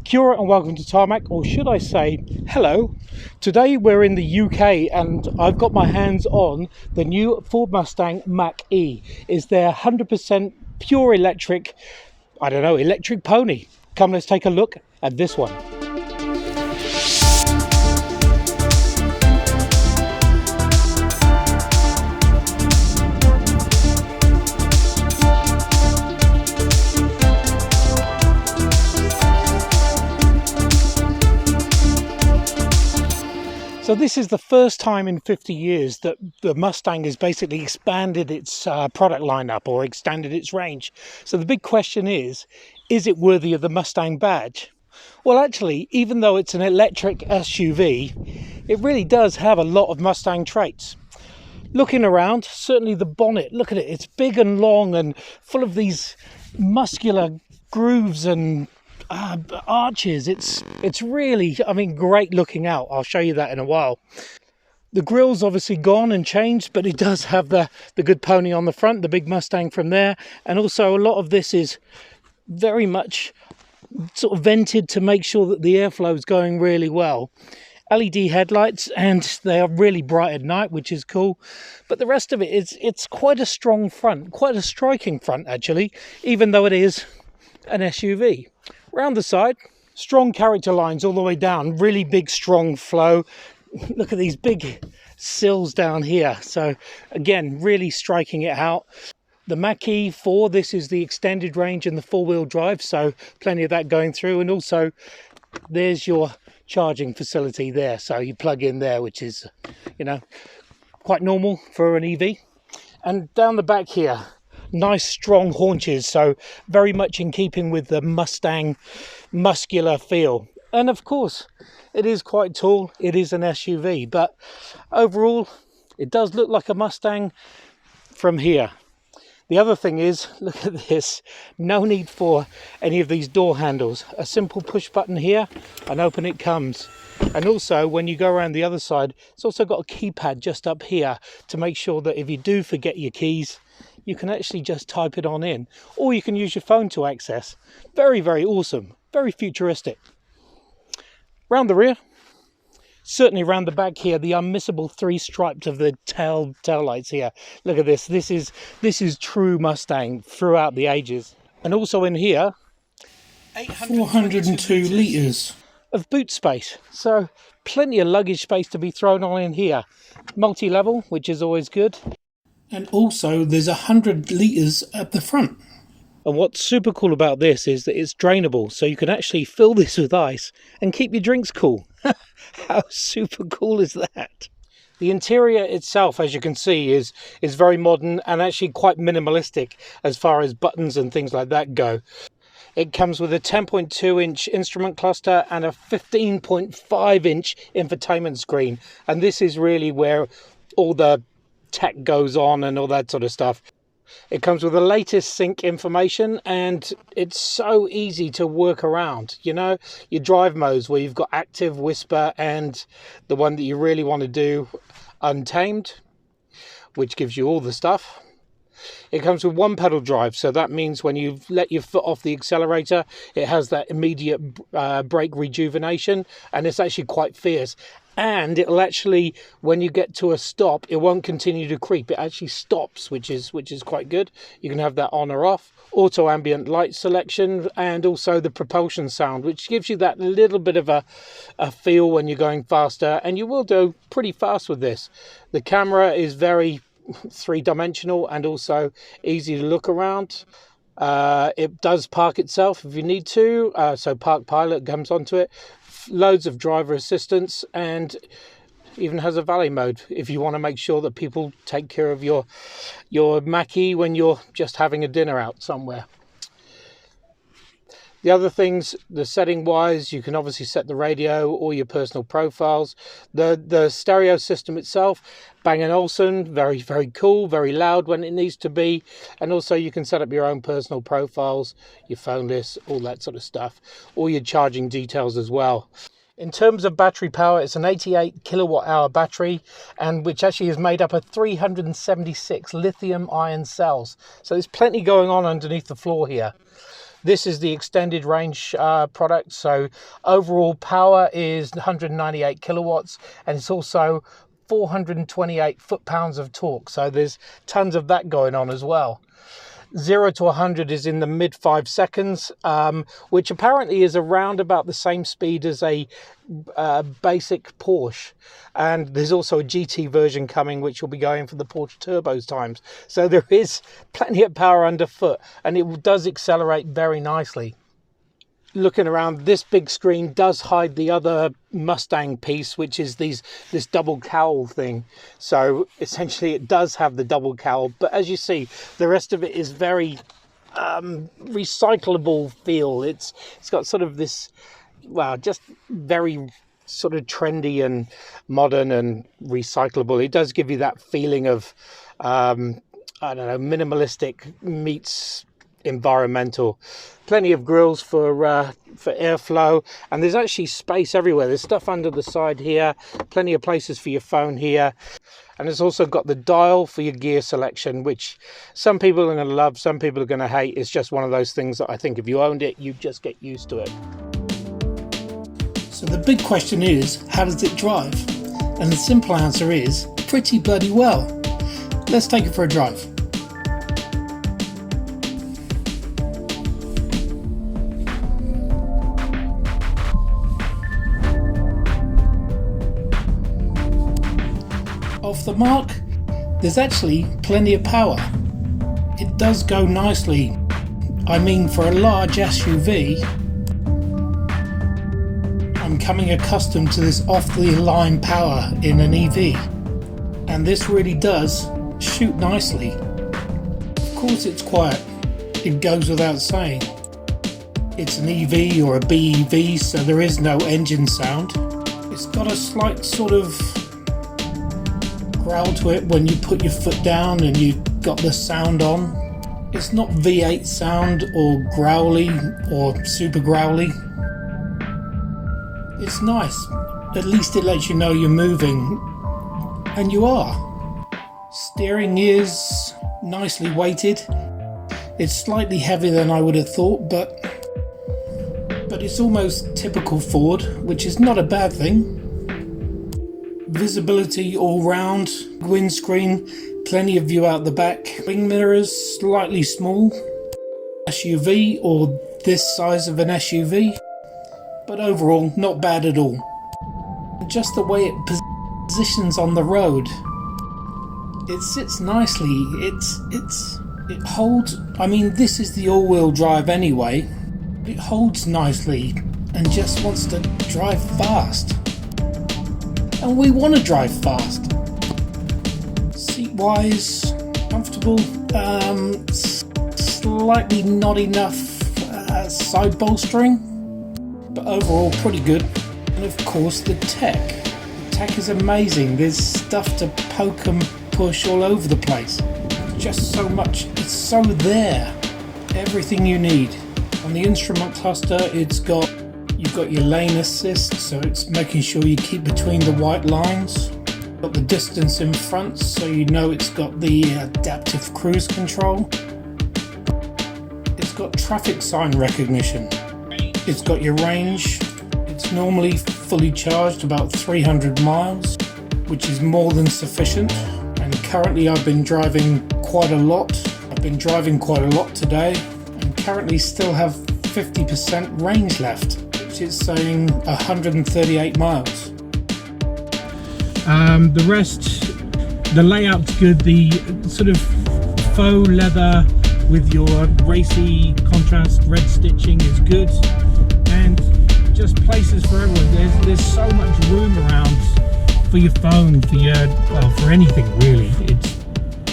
Kia ora and welcome to Tarmac, or should I say hello. Today we're in the UK and I've got my hands on the new Ford Mustang Mach-E. Is their 100% pure electric, electric pony. Come, let's take a look at this one. So this is the first time in 50 years that the Mustang has basically expanded its product lineup or extended its range. So the big question is it worthy of the Mustang badge? Well, actually, even though it's an electric SUV, it really does have a lot of Mustang traits. Looking around, certainly the bonnet, look at it, it's big and long and full of these muscular grooves and arches. It's really, great looking out. I'll show you that in a while. The grille's obviously gone and changed, but it does have the good pony on the front, the big Mustang from there, and also a lot of this is very much sort of vented to make sure that the airflow is going really well. LED headlights, and they are really bright at night, which is cool, but the rest of it is it's quite a strong front, quite a striking front actually, even though it is an SUV. Round the side, strong character lines all the way down, really big strong flow. Look at these big sills down here, so again really striking it out. The Mach-E 4, this is the extended range and the four-wheel drive, so plenty of that going through, and also there's your charging facility there, so you plug in there, which is quite normal for an EV. And down the back here, nice strong haunches, so very much in keeping with the Mustang muscular feel. And of course it is quite tall, it is an SUV, but overall it does look like a Mustang from here. The other thing is, look at this, no need for any of these door handles, a simple push button here and open it comes. And also when you go around the other side, it's also got a keypad just up here to make sure that if you do forget your keys, you can actually just type it on in, or you can use your phone to access. Very, very awesome, very futuristic. Round the rear, certainly round the back here, the unmissable three stripes of the tail lights here. Look at this. This is true Mustang throughout the ages. And also in here, 402 litres of boot space. So plenty of luggage space to be thrown on in here. Multi-level, which is always good. And also there's 100 litres at the front. And what's super cool about this is that it's drainable, so you can actually fill this with ice and keep your drinks cool. How super cool is that? The interior itself, as you can see, is very modern and actually quite minimalistic as far as buttons and things like that go. It comes with a 10.2-inch instrument cluster and a 15.5-inch infotainment screen, and this is really where all the tech goes on and all that sort of stuff. It comes with the latest sync information, and it's so easy to work around. Your drive modes where you've got active, whisper, and the one that you really want to do, untamed, which gives you all the stuff. It comes with one pedal drive, so that means when you let your foot off the accelerator, it has that immediate brake rejuvenation, and it's actually quite fierce. And it'll actually, when you get to a stop, it won't continue to creep. It actually stops, which is quite good. You can have that on or off. Auto ambient light selection, and also the propulsion sound, which gives you that little bit of a feel when you're going faster, and you will do pretty fast with this. The camera is very three-dimensional and also easy to look around. It does park itself if you need to, so Park Pilot comes onto it. Loads of driver assistance, and even has a valet mode if you want to make sure that people take care of your Mach-E when you're just having a dinner out somewhere. The other things, the setting wise, you can obviously set the radio or your personal profiles. The stereo system itself, Bang & Olufsen, very, very cool, very loud when it needs to be. And also you can set up your own personal profiles, your phone list, all that sort of stuff, or your charging details as well. In terms of battery power, it's an 88 kilowatt hour battery, and which actually is made up of 376 lithium ion cells. So there's plenty going on underneath the floor here. This is the extended range product. So overall power is 198 kilowatts, and it's also 428 foot-pounds of torque. So there's tons of that going on as well. 0 to 100 is in the mid 5 seconds, which apparently is around about the same speed as a basic Porsche. And there's also a GT version coming, which will be going for the Porsche turbos times. So there is plenty of power underfoot, and it does accelerate very nicely. Looking around, this big screen does hide the other Mustang piece, which is this double cowl thing. So essentially it does have the double cowl, but as you see, the rest of it is very recyclable feel. It's got sort of this, wow, just very sort of trendy and modern and recyclable. It does give you that feeling of I don't know, minimalistic meets environmental. Plenty of grills for airflow, and there's actually space everywhere. There's stuff under the side here, plenty of places for your phone here, and it's also got the dial for your gear selection, which some people are going to love, some people are going to hate. It's just one of those things that I think if you owned it, you'd just get used to it. So the big question is, how does it drive? And the simple answer is pretty bloody well. Let's take it for a drive. Off the mark, there's actually plenty of power. It does go nicely. I mean, for a large SUV, I'm coming accustomed to this off-the-line power in an EV, and this really does shoot nicely. Of course it's quiet, it goes without saying. It's an EV or a BEV, so there is no engine sound. It's got a slight sort of growl to it when you put your foot down and you've got the sound on. It's not V8 sound or growly or super growly. It's nice. At least it lets you know you're moving, and you are. Steering is nicely weighted. It's slightly heavier than I would have thought, but it's almost typical Ford, which is not a bad thing. Visibility all round, windscreen, plenty of view out the back. Wing mirrors slightly small, SUV or this size of an SUV, but overall not bad at all. Just the way it positions on the road, it sits nicely. It holds. I mean, this is the all-wheel drive anyway. It holds nicely and just wants to drive fast. And we want to drive fast. Seat-wise, comfortable. Slightly not enough side bolstering, but overall pretty good. And of course the tech. The tech is amazing. There's stuff to poke and push all over the place. Just so much. It's so there. Everything you need. On the instrument cluster, you've got your lane assist, so it's making sure you keep between the white lines. Got the distance in front, so you know it's got the adaptive cruise control. It's got traffic sign recognition. It's got your range. It's normally fully charged about 300 miles, which is more than sufficient. And currently I've been driving quite a lot. I've been driving quite a lot today, and currently still have 50% range left. It's saying 138 miles. The rest, the layout's good. The sort of faux leather with your racy contrast red stitching is good, and just places for everyone. There's so much room around for your phone, for anything really. It's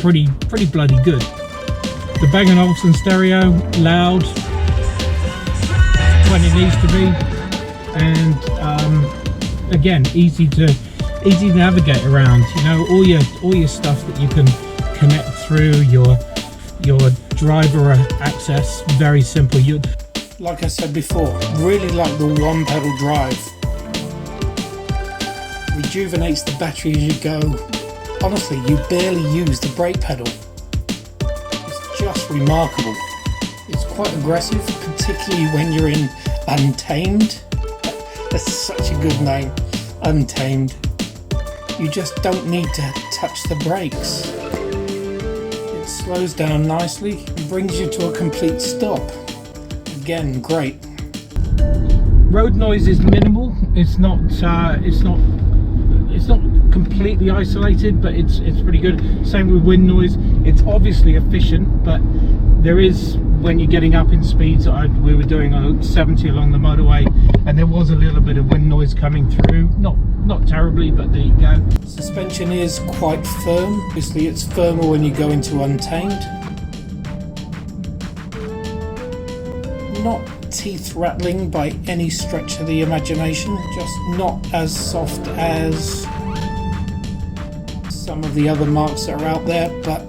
pretty bloody good. The Bang & Olufsen stereo, loud when it needs to be. And again, easy to navigate around. You know, all your stuff that you can connect through your driver access. Very simple. Like I said before, really like the one pedal drive. Rejuvenates the battery as you go. Honestly, you barely use the brake pedal. It's just remarkable. It's quite aggressive, particularly when you're in Untamed. That's such a good name, Untamed. You just don't need to touch the brakes. It slows down nicely and brings you to a complete stop. Again, great. Road noise is minimal. It's not completely isolated, but it's pretty good. Same with wind noise. It's obviously efficient, but there is, when you're getting up in speeds, we were doing on 70 along the motorway, and there was a little bit of wind noise coming through. Not terribly, but there you go. Suspension is quite firm. Obviously it's firmer when you go into Untamed. Not teeth rattling by any stretch of the imagination, just not as soft as some of the other marks that are out there. But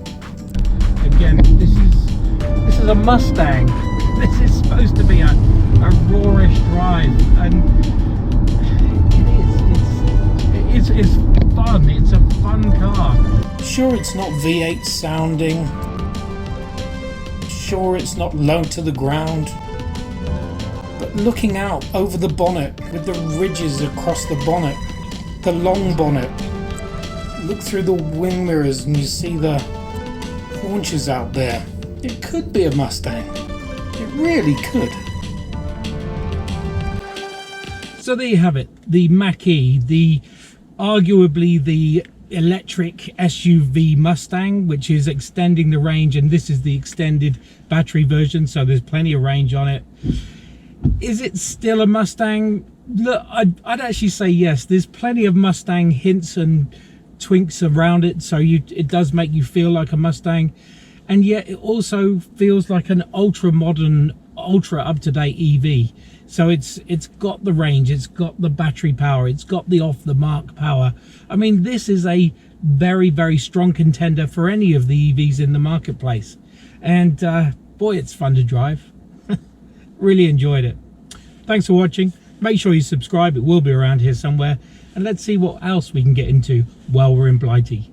again, this is a Mustang. This is supposed to be a rawish drive, and it's fun. It's a fun car. Sure, it's not V8 sounding. Sure, it's not low to the ground. But looking out over the bonnet with the ridges across the bonnet, the long bonnet, look through the wing mirrors and you see the haunches out there. It could be a Mustang. It really could. So there you have it, the Mach-E, arguably the electric SUV Mustang, which is extending the range, and this is the extended battery version, so there's plenty of range on it. Is it still a Mustang? Look, I'd actually say yes. There's plenty of Mustang hints and twinks around it, so it does make you feel like a Mustang, and yet it also feels like an ultra modern, ultra up-to-date EV. So it's got the range, it's got the battery power, it's got the off-the-mark power. I mean, this is a very, very strong contender for any of the EVs in the marketplace, and boy, it's fun to drive. Really enjoyed it. Thanks for watching. Make sure you subscribe. It will be around here somewhere. And let's see what else we can get into while we're in Blighty.